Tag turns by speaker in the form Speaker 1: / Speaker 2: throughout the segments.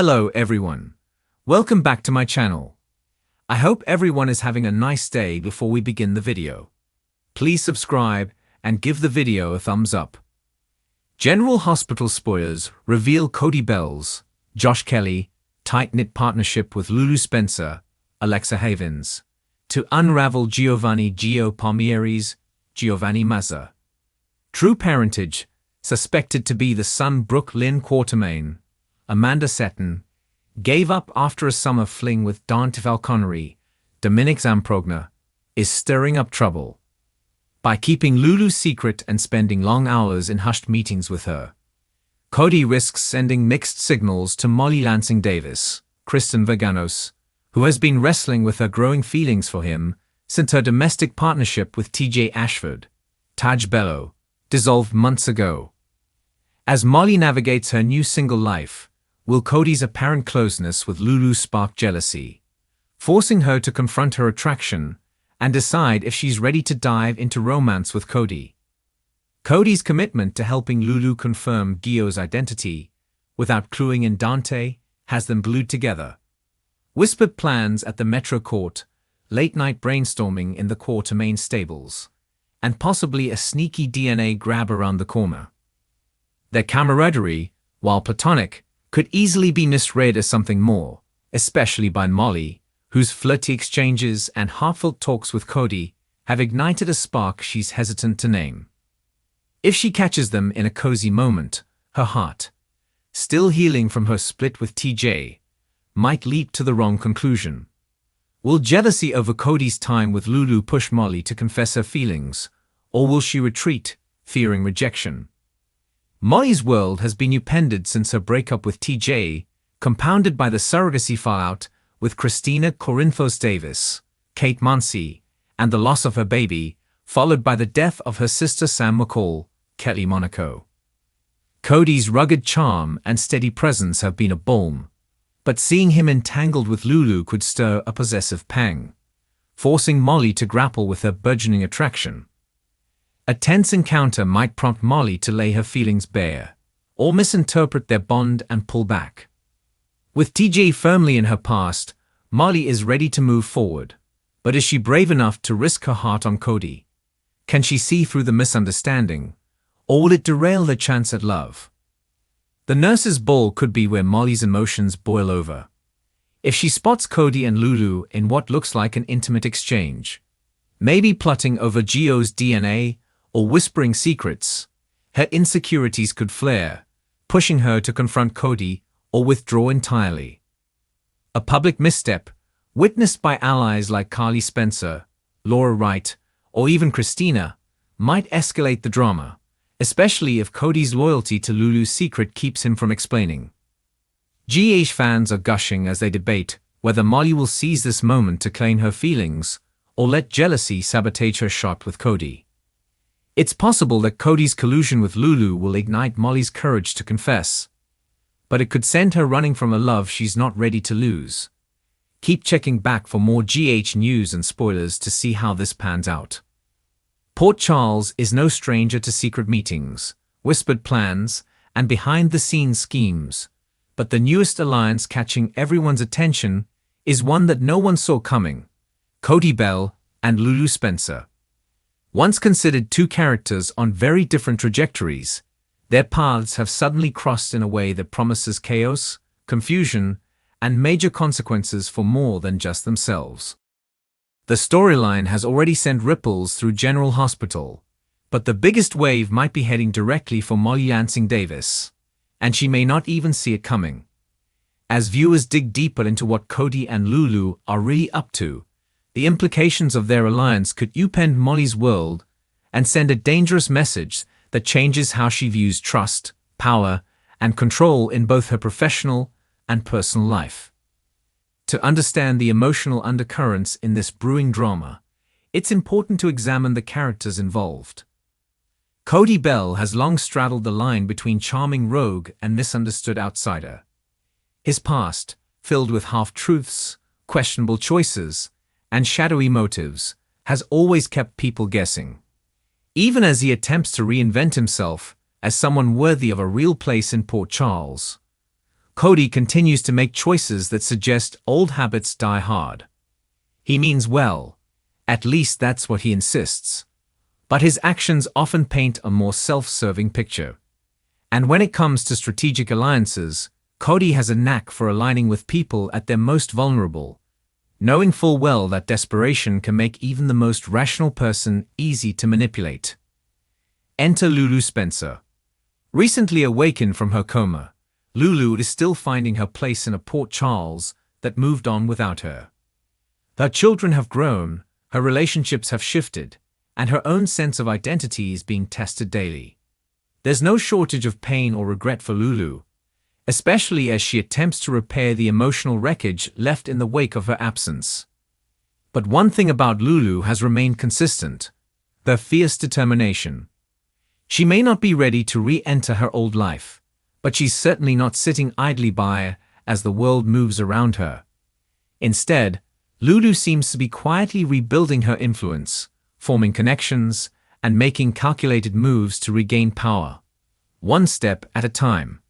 Speaker 1: Hello everyone. Welcome back to my channel. I hope everyone is having a nice day before we begin the video. Please subscribe and give the video a thumbs up. General Hospital spoilers reveal Cody Bell's, Josh Kelly, tight-knit partnership with Lulu Spencer, Alexa Havens, to unravel Giovanni Gio Palmieri's Giovanni Mazza. True parentage, suspected to be the son Brooke Lynn Quartermain, Amanda Seton, gave up after a summer fling with Dante Falconeri, Dominic Zamprogna, is stirring up trouble. By keeping Lulu secret and spending long hours in hushed meetings with her, Cody risks sending mixed signals to Molly Lansing Davis, Kristen Vaganos, who has been wrestling with her growing feelings for him since her domestic partnership with TJ Ashford, Taj Bello, dissolved months ago. As Molly navigates her new single life, will Cody's apparent closeness with Lulu spark jealousy, forcing her to confront her attraction and decide if she's ready to dive into romance with Cody? Cody's commitment to helping Lulu confirm Gio's identity, without cluing in Dante, has them glued together. Whispered plans at the Metro Court, late-night brainstorming in the Quartermain stables, and possibly a sneaky DNA grab around the corner. Their camaraderie, while platonic, could easily be misread as something more, especially by Molly, whose flirty exchanges and heartfelt talks with Cody have ignited a spark she's hesitant to name. If she catches them in a cozy moment, her heart, still healing from her split with TJ, might leap to the wrong conclusion. Will jealousy over Cody's time with Lulu push Molly to confess her feelings, or will she retreat, fearing rejection? Molly's world has been upended since her breakup with TJ, compounded by the surrogacy fallout with Christina Corinthos Davis, Kate Muncy, and the loss of her baby, followed by the death of her sister Sam McCall, Kelly Monaco. Cody's rugged charm and steady presence have been a balm, but seeing him entangled with Lulu could stir a possessive pang, forcing Molly to grapple with her burgeoning attraction. A tense encounter might prompt Molly to lay her feelings bare, or misinterpret their bond and pull back. With TJ firmly in her past, Molly is ready to move forward, but is she brave enough to risk her heart on Cody? Can she see through the misunderstanding, or will it derail their chance at love? The nurse's ball could be where Molly's emotions boil over. If she spots Cody and Lulu in what looks like an intimate exchange, maybe plotting over Gio's DNA, or whispering secrets, her insecurities could flare, pushing her to confront Cody or withdraw entirely. A public misstep, witnessed by allies like Carly Spencer, Laura Wright, or even Christina, might escalate the drama, especially if Cody's loyalty to Lulu's secret keeps him from explaining. GH fans are gushing as they debate whether Molly will seize this moment to claim her feelings or let jealousy sabotage her shot with Cody. It's possible that Cody's collusion with Lulu will ignite Molly's courage to confess, but it could send her running from a love she's not ready to lose. Keep checking back for more GH news and spoilers to see how this pans out. Port Charles is no stranger to secret meetings, whispered plans, and behind-the-scenes schemes, but the newest alliance catching everyone's attention is one that no one saw coming: Cody Bell and Lulu Spencer. Once considered two characters on very different trajectories, their paths have suddenly crossed in a way that promises chaos, confusion, and major consequences for more than just themselves. The storyline has already sent ripples through General Hospital, but the biggest wave might be heading directly for Molly Lansing Davis, and she may not even see it coming. As viewers dig deeper into what Cody and Lulu are really up to, the implications of their alliance could upend Molly's world and send a dangerous message that changes how she views trust, power, and control in both her professional and personal life. To understand the emotional undercurrents in this brewing drama, it's important to examine the characters involved. Cody Bell has long straddled the line between charming rogue and misunderstood outsider. His past, filled with half-truths, questionable choices, and shadowy motives, has always kept people guessing. Even as he attempts to reinvent himself as someone worthy of a real place in Port Charles, Cody continues to make choices that suggest old habits die hard. He means well, at least that's what he insists. But his actions often paint a more self-serving picture. And when it comes to strategic alliances, Cody has a knack for aligning with people at their most vulnerable, knowing full well that desperation can make even the most rational person easy to manipulate. Enter Lulu Spencer. Recently awakened from her coma, Lulu is still finding her place in a Port Charles that moved on without her. Her children have grown, her relationships have shifted, and her own sense of identity is being tested daily. There's no shortage of pain or regret for Lulu, especially as she attempts to repair the emotional wreckage left in the wake of her absence. But one thing about Lulu has remained consistent: her fierce determination. She may not be ready to re-enter her old life, but she's certainly not sitting idly by as the world moves around her. Instead, Lulu seems to be quietly rebuilding her influence, forming connections, and making calculated moves to regain power, one step at a time.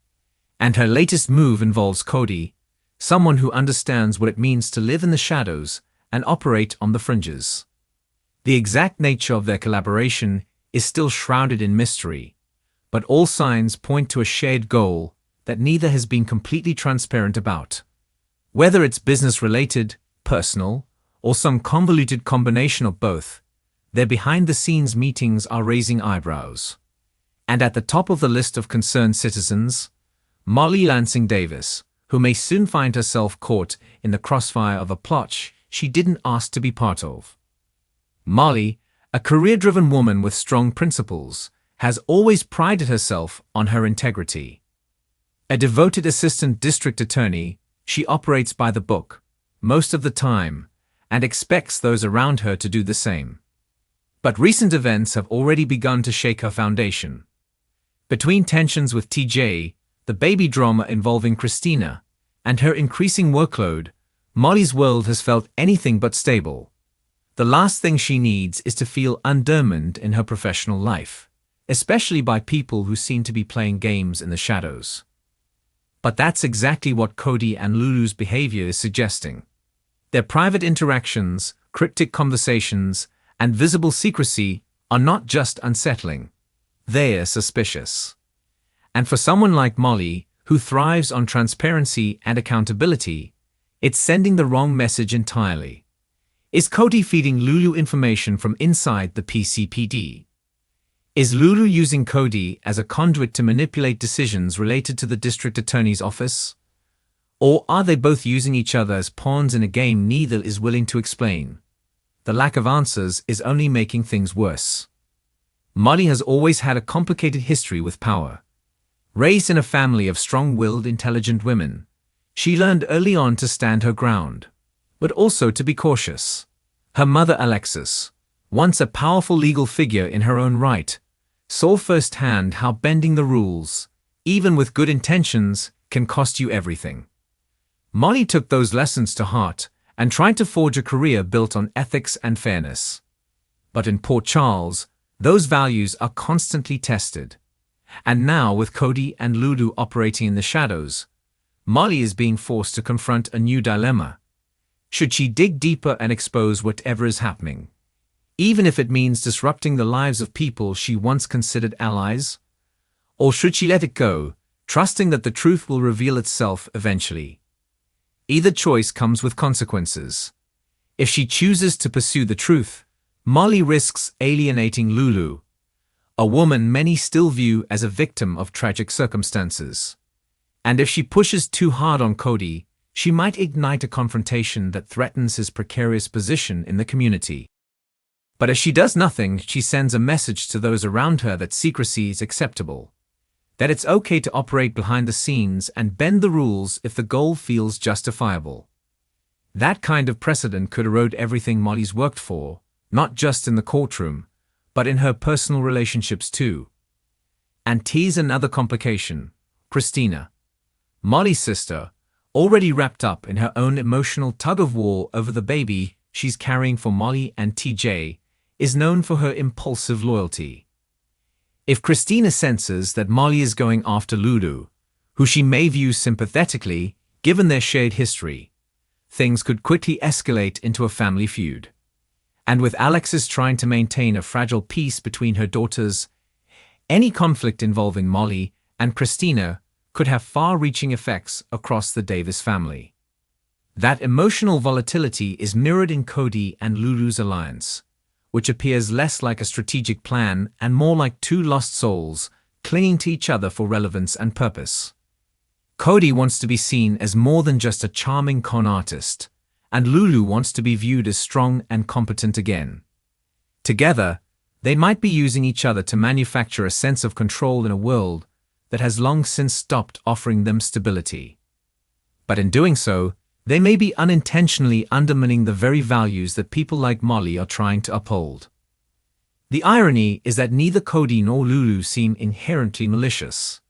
Speaker 1: And her latest move involves Cody, someone who understands what it means to live in the shadows and operate on the fringes. The exact nature of their collaboration is still shrouded in mystery, but all signs point to a shared goal that neither has been completely transparent about. Whether it's business-related, personal, or some convoluted combination of both, their behind-the-scenes meetings are raising eyebrows. And at the top of the list of concerned citizens, Molly Lansing Davis, who may soon find herself caught in the crossfire of a plot she didn't ask to be part of. Molly, a career-driven woman with strong principles, has always prided herself on her integrity. A devoted assistant district attorney, she operates by the book, most of the time, and expects those around her to do the same. But recent events have already begun to shake her foundation. Between tensions with TJ, the baby drama involving Christina, and her increasing workload, Molly's world has felt anything but stable. The last thing she needs is to feel undermined in her professional life, especially by people who seem to be playing games in the shadows. But that's exactly what Cody and Lulu's behavior is suggesting. Their private interactions, cryptic conversations, and visible secrecy are not just unsettling. They're suspicious. And for someone like Molly, who thrives on transparency and accountability, it's sending the wrong message entirely. Is Cody feeding Lulu information from inside the PCPD? Is Lulu using Cody as a conduit to manipulate decisions related to the district attorney's office? Or are they both using each other as pawns in a game neither is willing to explain? The lack of answers is only making things worse. Molly has always had a complicated history with power. Raised in a family of strong-willed, intelligent women, she learned early on to stand her ground, but also to be cautious. Her mother Alexis, once a powerful legal figure in her own right, saw firsthand how bending the rules, even with good intentions, can cost you everything. Molly took those lessons to heart and tried to forge a career built on ethics and fairness. But in Port Charles, those values are constantly tested. And now, with Cody and Lulu operating in the shadows, Molly is being forced to confront a new dilemma. Should she dig deeper and expose whatever is happening, even if it means disrupting the lives of people she once considered allies? Or should she let it go, trusting that the truth will reveal itself eventually? Either choice comes with consequences. If she chooses to pursue the truth, Molly risks alienating Lulu, a woman many still view as a victim of tragic circumstances. And if she pushes too hard on Cody, she might ignite a confrontation that threatens his precarious position in the community. But as she does nothing, she sends a message to those around her that secrecy is acceptable, that it's okay to operate behind the scenes and bend the rules if the goal feels justifiable. That kind of precedent could erode everything Molly's worked for, not just in the courtroom, but in her personal relationships too. And tease another complication: Christina, Molly's sister, already wrapped up in her own emotional tug-of-war over the baby she's carrying for Molly and TJ, is known for her impulsive loyalty. If Christina senses that Molly is going after Lulu, who she may view sympathetically, given their shared history, things could quickly escalate into a family feud. And with Alexis trying to maintain a fragile peace between her daughters, any conflict involving Molly and Christina could have far-reaching effects across the Davis family. That emotional volatility is mirrored in Cody and Lulu's alliance, which appears less like a strategic plan and more like two lost souls clinging to each other for relevance and purpose. Cody wants to be seen as more than just a charming con artist, and Lulu wants to be viewed as strong and competent again. Together, they might be using each other to manufacture a sense of control in a world that has long since stopped offering them stability. But in doing so, they may be unintentionally undermining the very values that people like Molly are trying to uphold. The irony is that neither Cody nor Lulu seem inherently malicious.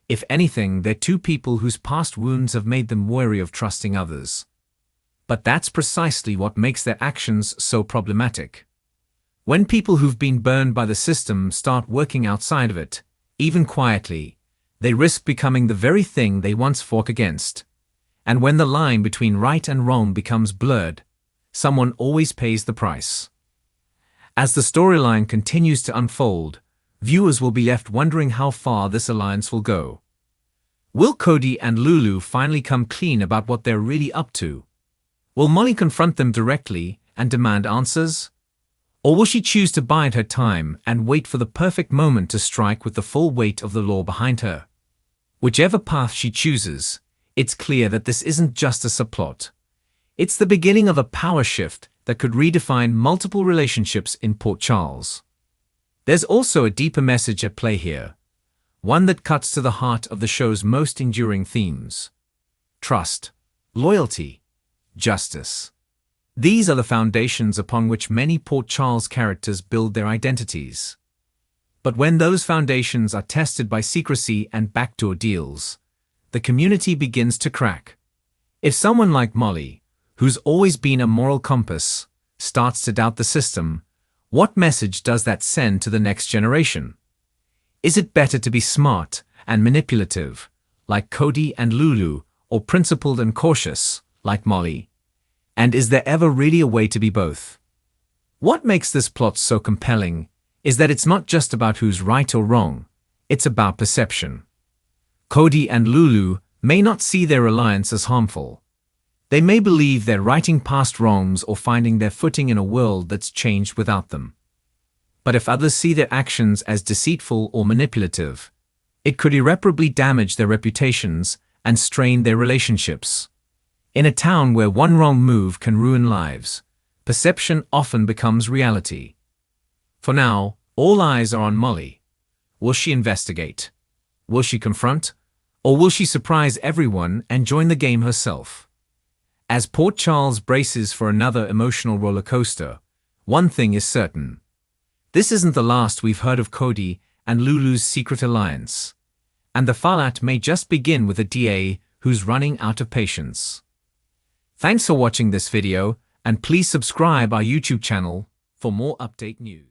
Speaker 1: If anything, they're two people whose past wounds have made them wary of trusting others. But that's precisely what makes their actions so problematic. When people who've been burned by the system start working outside of it, even quietly, they risk becoming the very thing they once fought against. And when the line between right and wrong becomes blurred, someone always pays the price. As the storyline continues to unfold, viewers will be left wondering how far this alliance will go. Will Cody and Lulu finally come clean about what they're really up to? Will Molly confront them directly and demand answers? Or will she choose to bide her time and wait for the perfect moment to strike with the full weight of the law behind her? Whichever path she chooses, it's clear that this isn't just a subplot. It's the beginning of a power shift that could redefine multiple relationships in Port Charles. There's also a deeper message at play here, one that cuts to the heart of the show's most enduring themes: trust, loyalty, justice. These are the foundations upon which many Port Charles characters build their identities. But when those foundations are tested by secrecy and backdoor deals, the community begins to crack. If someone like Molly, who's always been a moral compass, starts to doubt the system, what message does that send to the next generation? Is it better to be smart and manipulative, like Cody and Lulu, or principled and cautious, like Molly? And is there ever really a way to be both? What makes this plot so compelling is that it's not just about who's right or wrong, it's about perception. Cody and Lulu may not see their alliance as harmful. They may believe they're righting past wrongs or finding their footing in a world that's changed without them. But if others see their actions as deceitful or manipulative, it could irreparably damage their reputations and strain their relationships. In a town where one wrong move can ruin lives, perception often becomes reality. For now, all eyes are on Molly. Will she investigate? Will she confront? Or will she surprise everyone and join the game herself? As Port Charles braces for another emotional roller coaster, one thing is certain. This isn't the last we've heard of Cody and Lulu's secret alliance. And the fallout may just begin with a DA who's running out of patience. Thanks for watching this video, and please subscribe our YouTube channel for more update news.